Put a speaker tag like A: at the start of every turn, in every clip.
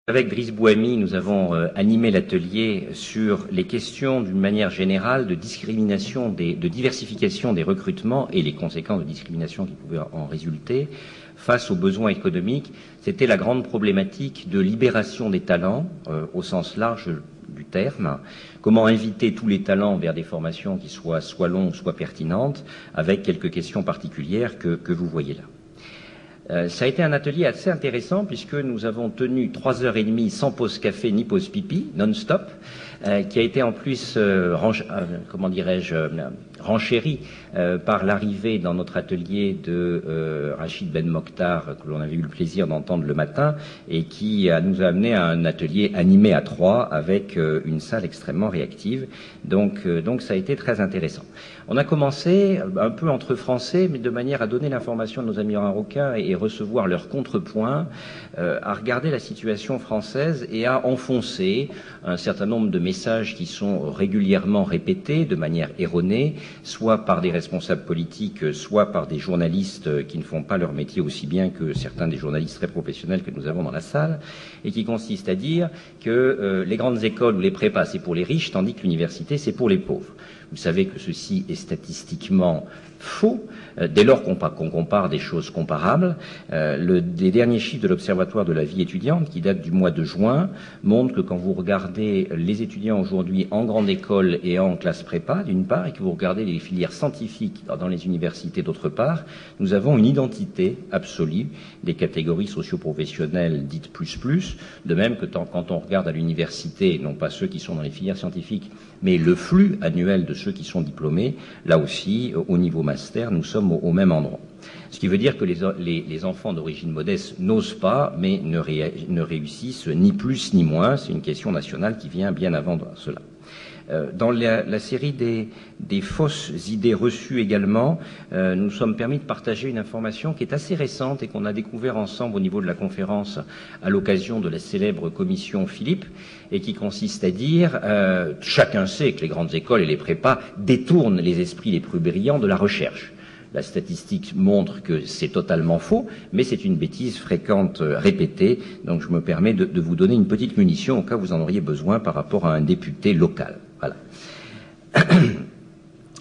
A: Avec Driss Bouhami, nous avons animé l'atelier sur les questions d'une manière générale de discrimination, de diversification des recrutements et les conséquences de discrimination qui pouvaient en résulter face aux besoins économiques. C'était la grande problématique de libération des talents au sens large du terme. Comment inviter tous les talents vers des formations qui soient longues, soit pertinentes, avec quelques questions particulières que vous voyez là. Ça a été un atelier assez intéressant puisque nous avons tenu 3h30 sans pause café ni pause pipi, non-stop, qui a été en plus, renchéri par l'arrivée dans notre atelier de Rachid Ben Mokhtar, que l'on avait eu le plaisir d'entendre le matin, et qui nous a amené à un atelier animé à 3 avec une salle extrêmement réactive. Donc ça a été très intéressant. On a commencé un peu entre Français, mais de manière à donner l'information à nos amis marocains et recevoir leurs contrepoints, à regarder la situation française et à enfoncer un certain nombre de messages qui sont régulièrement répétés de manière erronée, soit par des responsables politiques, soit par des journalistes qui ne font pas leur métier aussi bien que certains des journalistes très professionnels que nous avons dans la salle, et qui consiste à dire que les grandes écoles ou les prépas, c'est pour les riches, tandis que l'université, c'est pour les pauvres. Vous savez que ceci est statistiquement faux, dès lors qu'on compare des choses comparables. Les derniers chiffres de l'Observatoire de la vie étudiante, qui datent du mois de juin, montrent que quand vous regardez les étudiants aujourd'hui en grande école et en classe prépa, d'une part, et que vous regardez les filières scientifiques dans les universités, d'autre part, nous avons une identité absolue des catégories socio-professionnelles dites plus, de même que quand on regarde à l'université, non pas ceux qui sont dans les filières scientifiques, mais le flux annuel de ceux qui sont diplômés, là aussi, au niveau master, nous sommes au même endroit. Ce qui veut dire que les enfants d'origine modeste n'osent pas, mais ne réussissent ni plus ni moins. C'est une question nationale qui vient bien avant cela. Dans la série des fausses idées reçues également, nous sommes permis de partager une information qui est assez récente et qu'on a découvert ensemble au niveau de la conférence à l'occasion de la célèbre commission Philippe, et qui consiste à dire chacun sait que les grandes écoles et les prépas détournent les esprits les plus brillants de la recherche. La statistique montre que c'est totalement faux, mais c'est une bêtise fréquente, répétée. Donc je me permets de vous donner une petite munition au cas où vous en auriez besoin par rapport à un député local. Voilà.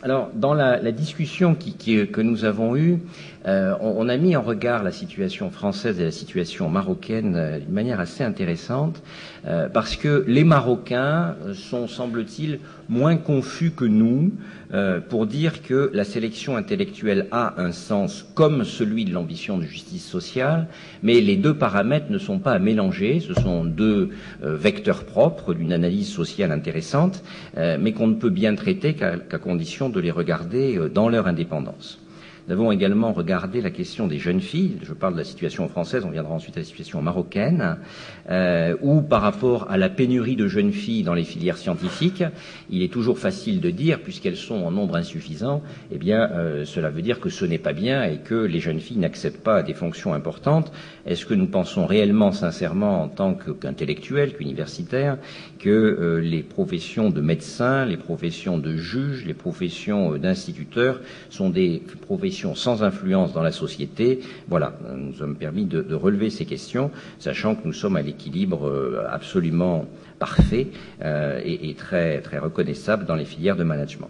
A: Alors, dans la discussion que nous avons eue, on a mis en regard la situation française et la situation marocaine d'une manière assez intéressante, parce que les Marocains sont, semble-t-il, moins confus que nous pour dire que la sélection intellectuelle a un sens comme celui de l'ambition de justice sociale, mais les deux paramètres ne sont pas à mélanger. Ce sont deux vecteurs propres d'une analyse sociale intéressante, mais qu'on ne peut bien traiter qu'à condition de les regarder dans leur indépendance. Nous avons également regardé la question des jeunes filles. Je parle de la situation française, on viendra ensuite à la situation marocaine, où par rapport à la pénurie de jeunes filles dans les filières scientifiques, il est toujours facile de dire, puisqu'elles sont en nombre insuffisant, eh bien cela veut dire que ce n'est pas bien et que les jeunes filles n'accèdent pas à des fonctions importantes. Est-ce que nous pensons réellement, sincèrement, en tant qu'intellectuels, qu'universitaires, que les professions de médecins, les professions de juges, les professions d'instituteurs sont des professions sans influence dans la société? Voilà, nous sommes permis de relever ces questions, sachant que nous sommes à l'équilibre absolument parfait et très, très reconnaissable dans les filières de management.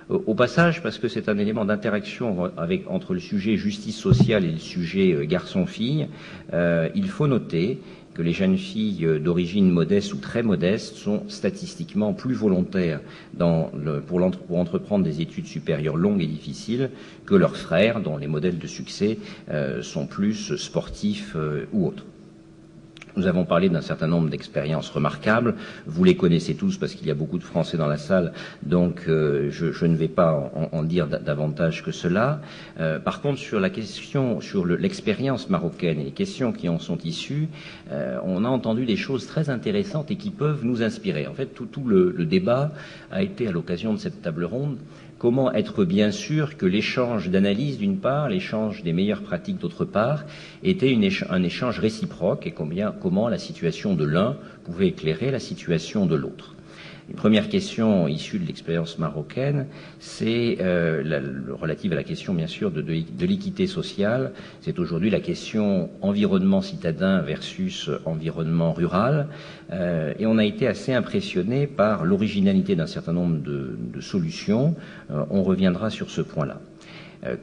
A: Au passage, parce que c'est un élément d'interaction entre le sujet justice sociale et le sujet garçon-fille, il faut noter que les jeunes filles d'origine modeste ou très modeste sont statistiquement plus volontaires pour entreprendre des études supérieures longues et difficiles que leurs frères, dont les modèles de succès sont plus sportifs ou autres. Nous avons parlé d'un certain nombre d'expériences remarquables. Vous les connaissez tous parce qu'il y a beaucoup de Français dans la salle, donc je ne vais pas en dire davantage que cela. Par contre, sur la question, sur l'expérience marocaine et les questions qui en sont issues, on a entendu des choses très intéressantes et qui peuvent nous inspirer. En fait, tout le débat a été à l'occasion de cette table ronde. Comment être bien sûr que l'échange d'analyse d'une part, l'échange des meilleures pratiques d'autre part, était un échange réciproque et comment la situation de l'un pouvait éclairer la situation de l'autre. Une première question issue de l'expérience marocaine, c'est relative à la question, bien sûr, de l'équité sociale. C'est aujourd'hui la question environnement citadin versus environnement rural. Et on a été assez impressionné par l'originalité d'un certain nombre de solutions. On reviendra sur ce point-là.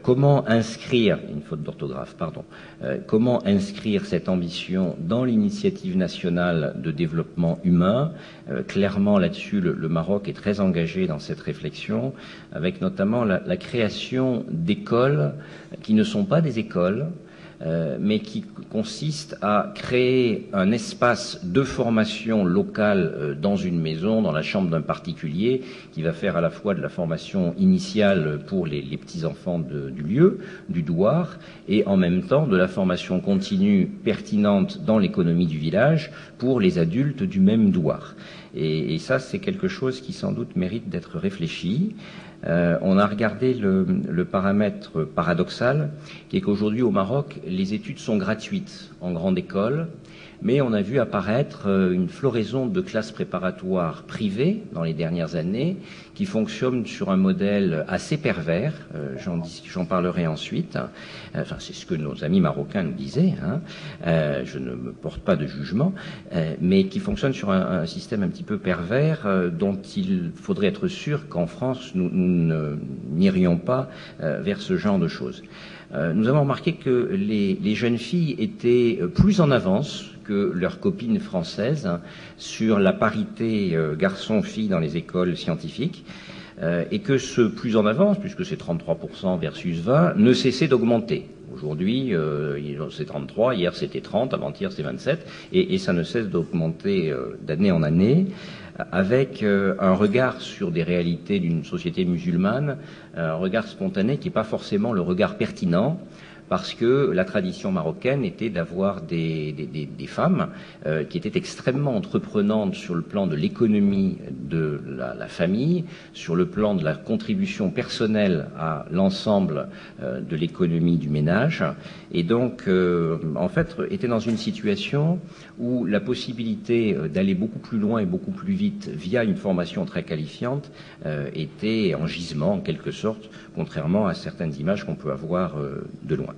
A: Comment inscrire, une faute d'orthographe, pardon, comment inscrire cette ambition dans l'initiative nationale de développement humain? Clairement, là-dessus, le Maroc est très engagé dans cette réflexion, avec notamment la création d'écoles qui ne sont pas des écoles, mais qui consiste à créer un espace de formation locale dans une maison, dans la chambre d'un particulier, qui va faire à la fois de la formation initiale pour les petits-enfants du lieu, du douar, et en même temps de la formation continue pertinente dans l'économie du village pour les adultes du même douar. Et ça, c'est quelque chose qui sans doute mérite d'être réfléchi. On a regardé le paramètre paradoxal, qui est qu'aujourd'hui au Maroc, les études sont gratuites en grande école, mais on a vu apparaître une floraison de classes préparatoires privées dans les dernières années, qui fonctionnent sur un modèle assez pervers, j'en parlerai ensuite. Enfin, c'est ce que nos amis marocains nous disaient, hein. Je ne me porte pas de jugement, mais qui fonctionne sur un système un petit peu pervers, dont il faudrait être sûr qu'en France, nous n'irions pas vers ce genre de choses. Nous avons remarqué que les jeunes filles étaient plus en avance que leurs copines françaises sur la parité garçons-filles dans les écoles scientifiques, et que ce plus en avance, puisque c'est 33% versus 20, ne cessait d'augmenter. Aujourd'hui, c'est 33, hier c'était 30, avant-hier c'est 27, et ça ne cesse d'augmenter d'année en année, avec un regard sur des réalités d'une société musulmane, un regard spontané qui n'est pas forcément le regard pertinent, parce que la tradition marocaine était d'avoir des femmes qui étaient extrêmement entreprenantes sur le plan de l'économie de la famille, sur le plan de la contribution personnelle à l'ensemble de l'économie du ménage, et donc en fait était dans une situation où la possibilité d'aller beaucoup plus loin et beaucoup plus vite via une formation très qualifiante était en gisement en quelque sorte, contrairement à certaines images qu'on peut avoir de loin.